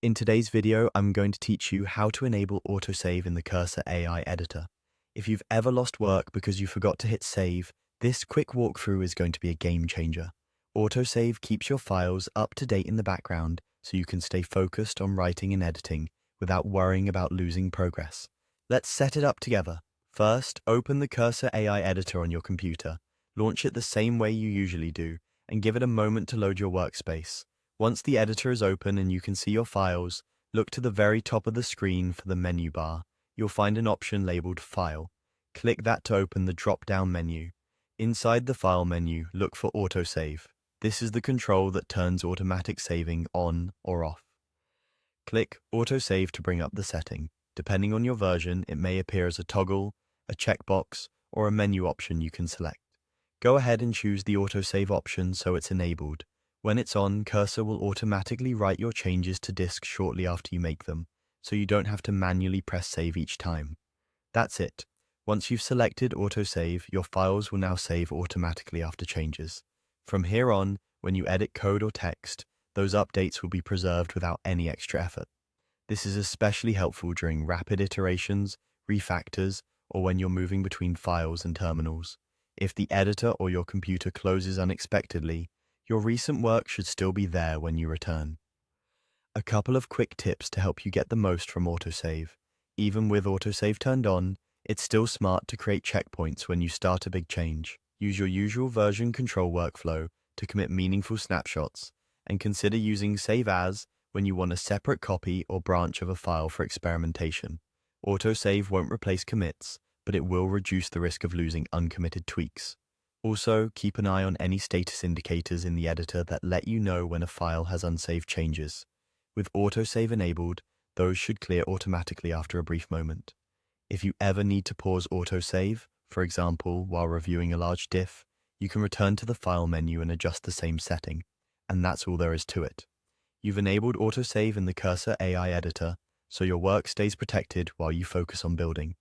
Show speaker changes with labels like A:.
A: In today's video, I'm going to teach you how to enable autosave in the Cursor AI editor. If you've ever lost work because you forgot to hit save, this quick walkthrough is going to be a game changer. Autosave keeps your files up to date in the background so you can stay focused on writing and editing without worrying about losing progress. Let's set it up together. First, open the Cursor AI editor on your computer. Launch it the same way you usually do, and give it a moment to load your workspace. Once the editor is open and you can see your files, look to the very top of the screen for the menu bar. You'll find an option labeled File. Click that to open the drop-down menu. Inside the File menu, look for Autosave. This is the control that turns automatic saving on or off. Click Autosave to bring up the setting. Depending on your version, it may appear as a toggle, a checkbox, or a menu option you can select. Go ahead and choose the Autosave option so it's enabled. When it's on, Cursor will automatically write your changes to disk shortly after you make them, so you don't have to manually press save each time. That's it. Once you've selected Autosave, your files will now save automatically after changes. From here on, when you edit code or text, those updates will be preserved without any extra effort. This is especially helpful during rapid iterations, refactors, or when you're moving between files and terminals. If the editor or your computer closes unexpectedly, your recent work should still be there when you return. A couple of quick tips to help you get the most from Autosave. Even with Autosave turned on, it's still smart to create checkpoints when you start a big change. Use your usual version control workflow to commit meaningful snapshots, and consider using Save As when you want a separate copy or branch of a file for experimentation. Autosave won't replace commits, but it will reduce the risk of losing uncommitted tweaks. Also, keep an eye on any status indicators in the editor that let you know when a file has unsaved changes. With Autosave enabled, those should clear automatically after a brief moment. If you ever need to pause Autosave, for example, while reviewing a large diff, you can return to the File menu and adjust the same setting, and that's all there is to it. You've enabled Autosave in the Cursor AI editor, so your work stays protected while you focus on building.